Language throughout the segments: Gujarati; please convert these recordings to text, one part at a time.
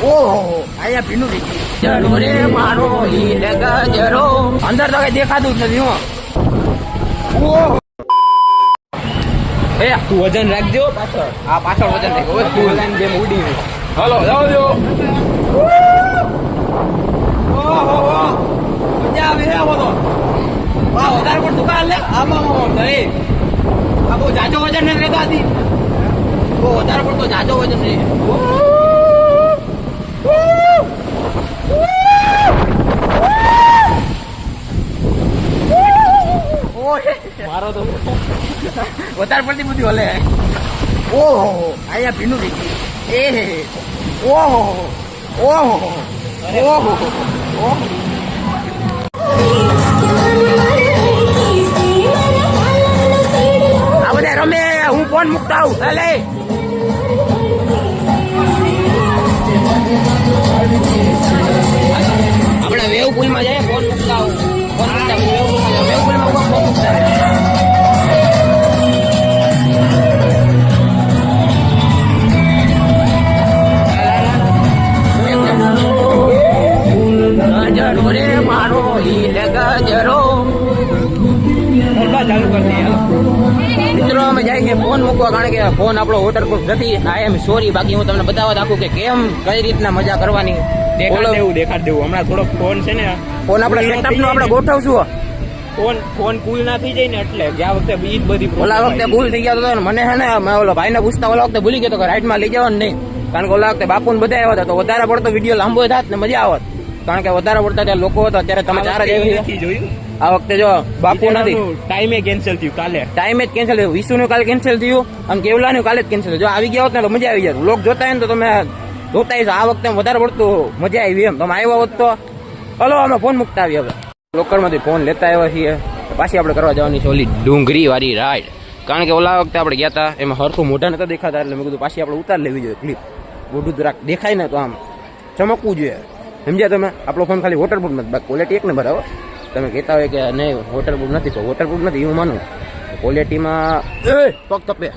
ઓહો અહીંયા ભીનું થઈ ગયું જરો રે મારો ઈલ ગજરો અંદર તો કઈ દેખાતું જ નથી હું ઓહો એ તું વજન રાખજો પાછળ આ પાછળ વજન રાખો તું વજન જેમ ઉડી ગઈ હાલો જાવ દો ઓહો મજા આવે હે બોલો વાહ વધારે પણ દુકાન લે આમાં નહીં આ બહુ જાજો વજન ને રેગાતી બહુ વધારે પડતો જાજો વજન નહીં મારો તો વધારે પડતી બધી હલે ઓહો અહીંયા ભીનું થઈ ગયું એ ઓહો ઓહો ઓહો આ બધા રમે હું ફોન મૂકતા આવું ચાલે આપણે વેવ પુલમાં જઈએ ફોન મૂકતા આવું ફોન મૂકતા વેવ પુલમાં ફોન મૂકતા મારો ઈલ ગજરો ચાલુ કરી મિત્રો અમે જાય છે ફોન મૂકવા કારણ કે ફોન આપણો વોટરપ્રૂફ નથી આઈ એમ સોરી બાકી હું તમને બતાવવા રાખું કે કેમ કઈ રીતના મજા કરવાની દેખાડ દેવું હમણાં થોડોક ફોન છે ને ફોન આપણે સેટઅપ નો આપણે ગોઠવશું ફોન કુલ ના થઈ જાય ને એટલે ગયા વખતે ઈ બધી ઓલા વખતે ભૂલ થઈ ગયા તો મને છે ને મેં ઓલો ભાઈને પૂછતા ઓલા વખતે ભૂલી ગયો તો રાઈટમાં લઈ જવાનું નહીં કારણ કે ઓલા વખતે બાપુને બધા આવ્યા હતા તો વધારે પડતો વિડીયો લાંબો થાત ને મજા આવત કારણ કે વધારે પડતા ત્યાં લોકો હતા અત્યારે તમે ચાર જ જોયું આ વખતે જો બાપુ નથી ટાઈમે કેન્સલ થયું કાલે ટાઈમે જ કેન્સલ થયું વિશુનું કાલે કેન્સલ થયું અને કેવલાનું કાલે જ કેન્સલ થયું જો આવી ગયા હોત ને તો મજા આવી જાય લોક જોતા હોય ને તો તમે જોતા હશો આ વખતે વધારે પડતું મજા આવી એમ તમે આવ્યા હોત તો હલો અમે ફોન મૂકતા આવી હવે લોકરમાંથી ફોન લેતા આવ્યા છીએ પાછી આપણે કરવા જવાની છે ઓલી ડુંગરી વાળી રાઈડ કારણ કે ઓલા વખતે આપણે ગયા હતા એમાં હરખું મોઢા નતા દેખાતા એટલે મેં કીધું પાછી આપણે ઉતાર લેવી જોઈએ ક્લિપ મોઢું જરાક દેખાય ને તો આમ ચમકવું જોઈએ સમજ્યા તમે આપણો ફોન ખાલી વોટરપ્રૂફ નથી બાકી ક્વોલિટી એક નંબર આવે તમે કહેતા હોય કે નહીં વોટરપ્રૂફ નથી તો વોટરપ્રૂફ નથી હું માનું ક્વોલિટીમાં પગ તપે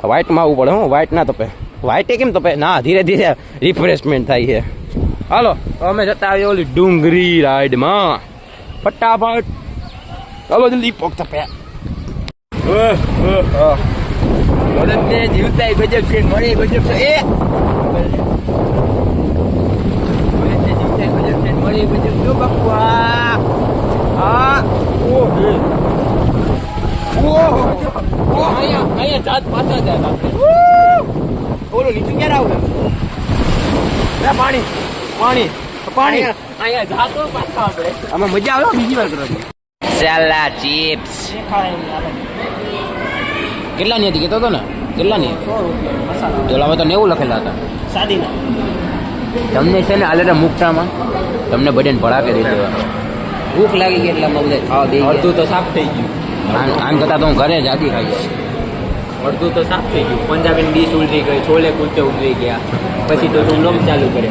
વ્હાઇટમાં આવવું પડે હું વ્હાઇટ ના તપે વ્હાઇટે કેમ તપે ના ધીરે ધીરે રિફ્રેશમેન્ટ થાય છે હાલો અમે જતા આવીએ ઓલી ડુંગરી રાઈડમાં ફટાફટ ચાલો જલ્દી પગ તપે મદદને જીવતા ગજબ છે મળે ગજબ છે એ મળી ગજબ જો બકવા હા ઓહો અહીંયા જાત પાછા જાય ઓલો નીચું ક્યારે આવું પાણી પાણી પાણી અહીંયા જાતો પાછા આપણે આમાં મજા આવે બીજી વાર કરવાની સાલા ચિપ્સ કેટલાની હતી કહેતો હતો ને કેટલાની ઓલામાં તો 90 લખેલા હતા સાદીના તમને છે ને આલે મુકટામાં તમને બધાને ભડાકે દઈ દેવા ભૂખ લાગી ગઈ એટલે અમે બધા ખાવા દઈ અડધું તો સાફ થઈ ગયું આમ કરતા તો હું ઘરે જ આદિ ખાઈ જાય અડધું તો સાફ થઈ ગયું પંજાબી ડીશ ઉલટી ગઈ છોલે કુલચે ઉતરી ગયા પછી તો તું લોમ ચાલુ કરે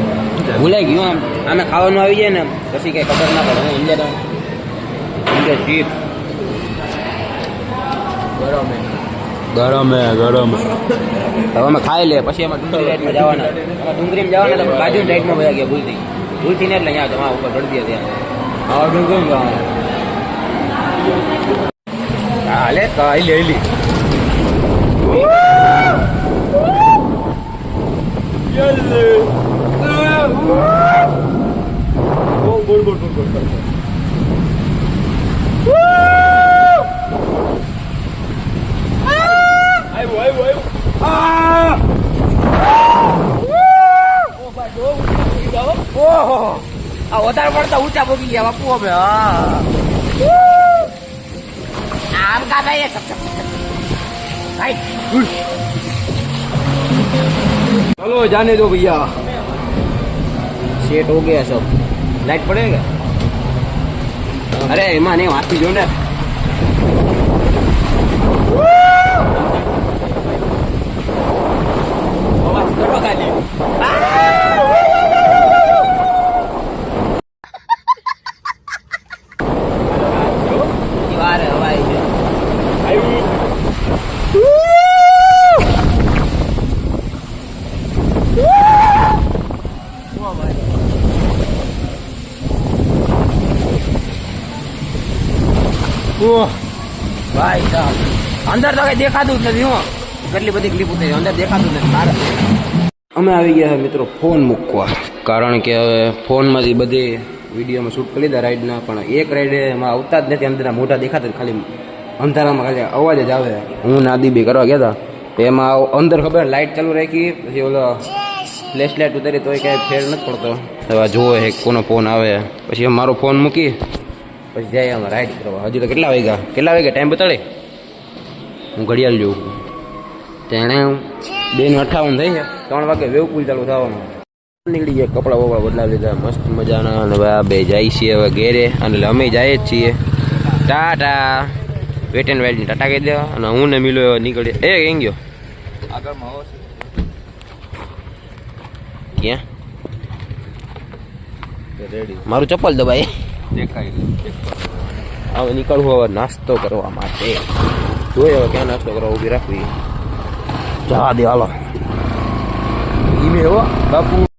ભૂલાઈ ગયું આમ આમે ખાવાનું આવી જાય ને પછી કઈ ખબર ના પડે હું સમજે ચીપ્સ ગરમ હવે અમે ખાઈ લે પછી એમાં ડુંગરી રાઈડમાં જવાના ડુંગરીમાં જવાના તો બાજુ રાઈડમાં બધા ગયા ભૂલથી ને એટલે અહીંયા જમા ઉપર ચડતી ત્યાં હા ડુંગરી જવાના હાલે કાઈ લે બોલ વધારે પડતા ઊંચા પગી ગયા બાપુ અમે આમ કા થાય चलो जाने दो भैया सेट हो गया सब लाइट पड़ेगा अरे एमा नहीं हाथी जो ने आवाज करो खाली Woo! ઓહ ભાઈ સાહેબ અંદર તો કઈ દેખાતું જ નથી હું કેટલી બધી ક્લિપ ઉતારી અંદર દેખાતું જ નથી બહાર અમે આવી ગયા મિત્રો ફોન મૂકવા કારણ કે હવે ફોનમાંથી બધી વિડીયોમાં શૂટ કરી લીધા રાઈડના પણ એક રાઈડ એમાં આવતા જ નથી અંદરના મોટા દેખાતા ખાલી અંધારામાં ખાલી અવાજ જ આવે હું નાદી બી કરવા ગયા હતા તો એમાં અંદર ખબર લાઇટ ચાલુ રાખી પછી ઓલો ફ્લેશ લાઇટ ઉતારી તોય કાંઈ ફેર નથી પડતો હવે જોવે હે કોનો ફોન આવે પછી મારો ફોન મૂકી પછી જાય અમે રાઈડ કરવા હજી તો કેટલા વાગ્યા ટાઈમ બતાડે હું ઘડિયાળ જોઉં તેણે 2:58 થઈ છે 3 વાગે વેવપુલ ચાલુ થવાનું નીકળી ગયા કપડાં બપડા બદલાવી લીધા મસ્ત મજાના અને આ બે જાય છીએ હવે ઘેરે અને અમે જાય જ છીએ ટાટા વેટ એન્ડ વાઇલ્ડની ટાટા કહી દે અને હું ને મિલો નીકળીએ એ કેમ ગયો આગળમાં ક્યાં મારું ચપ્પલ દબાઈ દેખાય હવે નીકળવું હવે નાસ્તો કરવા માટે જોઈએ હવે ક્યાં નાસ્તો કરવા ઊભી રાખવી જવા દે હાલો ઈ હો બાપુ